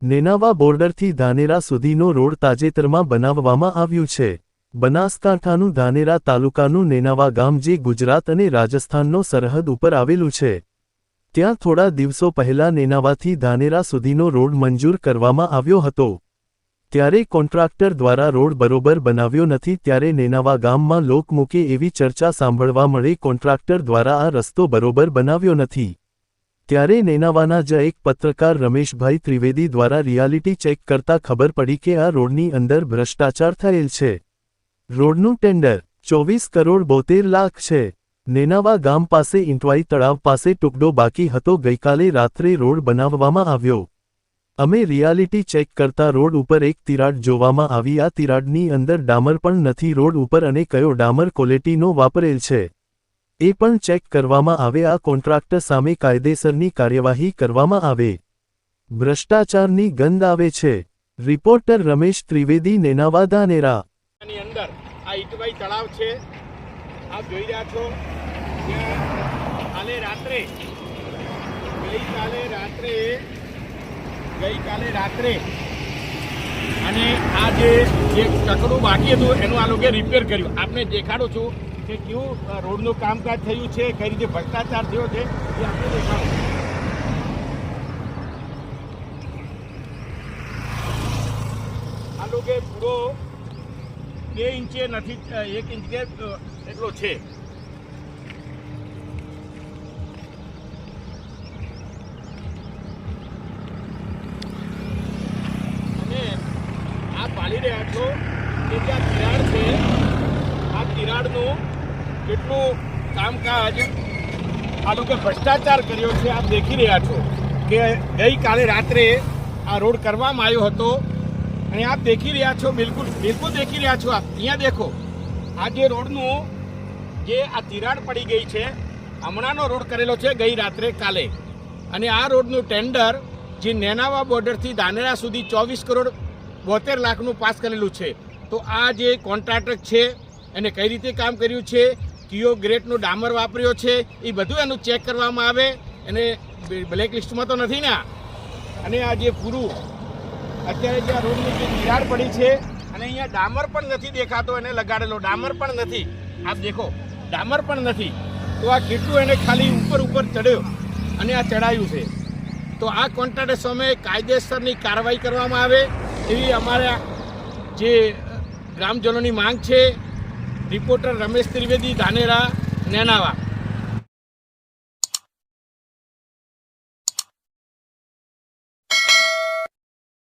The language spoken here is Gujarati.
નેનાવા બોર્ડરથી ધાનેરા સુધીનો રોડ તાજેતરમાં બનાવવામાં આવ્યું છે। બનાસકાંઠાનું ધાનેરા તાલુકાનું નેનાવા ગામ જે ગુજરાત અને રાજસ્થાનનો સરહદ ઉપર આવેલું છે, ત્યાં થોડા દિવસો પહેલા નેનાવાથી ધાનેરા સુધીનો રોડ મંજૂર કરવામાં આવ્યો હતો। ત્યારે કોન્ટ્રાક્ટર દ્વારા રોડ બરોબર બનાવ્યો નથી, ત્યારે નેનાવા ગામમાં લોકમુખે એવી ચર્ચા સાંભળવા મળી કોન્ટ્રાક્ટર દ્વારા આ રસ્તો બરોબર બનાવ્યો નથી। ત્યારે નેનાવાના જ એક પત્રકાર રમેશભાઈ ત્રિવેદી દ્વારા રિયાલિટી ચેક કરતા ખબર પડી કે આ રોડની અંદર ભ્રષ્ટાચાર થયેલ છે। રોડનું ટેન્ડર 24 કરોડ 72 લાખ છે। નેનાવા ગામ પાસે ઇંટવાઈ તળાવ પાસે ટુકડો બાકી હતો। ગઈકાલે રાત્રે રોડ બનાવવામાં આવ્યો। અમે રિયાલિટી ચેક કરતા રોડ ઉપર એક તિરાડ જોવામાં આવી। આ તિરાડની અંદર ડામર પણ નથી રોડ ઉપર, અને કયો ડામર ક્વોલિટીનો વાપરેલ છે એ પણ ચેક કરવામાં આવે। આ કોન્ટ્રાક્ટર સામે કાયદેસરની કાર્યવાહી કરવામાં આવે। ભ્રષ્ટાચારની ગંધ આવે છે। રિપોર્ટર રમેશ ત્રિવેદી, નેનાવા, ધાનેરા। ની અંદર આ ઇટવાઈ તળાવ છે, આપ જોઈ રહ્યા છો। ગઈકાલે રાત્રે અને આ જે ટકડું બાકી હતું એનું આ લોકોએ રિપેર કર્યું। આપને દેખાડું છું કે કેવું રોડનું કામકાજ થયું છે, કઈ રીતે ભ્રષ્ટાચાર થયો છે એ આપણે દેખાડો। આ લોકોએ પૂરો 2 ઇંચે નથી, 1 ઇંચ કે એટલો છે। અને આ પાડી રહ્યા છો કે જ્યાં તિરાડ છે, આ તિરાડનું કેટલું કામકાજ આ લોકો ભ્રષ્ટાચાર કર્યો છે આપ દેખી રહ્યા છો કે ગઈકાલે રાત્રે આ રોડ કરવામાં આવ્યો હતો। અને આપ દેખી રહ્યા છો, બિલકુલ દેખી રહ્યા છો। આપ અહીંયા દેખો, આ જે રોડનું જે આ તિરાડ પડી ગઈ છે, હમણાંનો રોડ કરેલો છે ગઈ રાત્રે કાલે। અને આ રોડનું ટેન્ડર જે નેનાવા બોર્ડરથી ધાનેરા સુધી 24 કરોડ 72 લાખનું પાસ કરેલું છે। તો આ જે કોન્ટ્રાક્ટર છે એને કઈ રીતે કામ કર્યું છે, કયો ગ્રેડનો ડામર વાપર્યો છે, એ બધું એનું ચેક કરવામાં આવે। એને બ્લેક લિસ્ટમાં તો નથી ને। અને આ જે પૂરું અત્યારે જે આ રોડની જે તિરાડ પડી છે, અને અહીંયા ડામર પણ નથી દેખાતો, એને લગાડેલો ડામર પણ નથી। આપ દેખો, ડામર પણ નથી। તો આ કેટલું એને ખાલી ઉપર ચડ્યો અને આ ચડાયું છે। તો આ કોન્ટ્રાક્ટર સામે કાયદેસરની કાર્યવાહી કરવામાં આવે એવી અમારા જે ગ્રામજનોની માંગ છે। રિપોર્ટર રમેશ ત્રિવેદી, ધાનેરા, નેનાવા।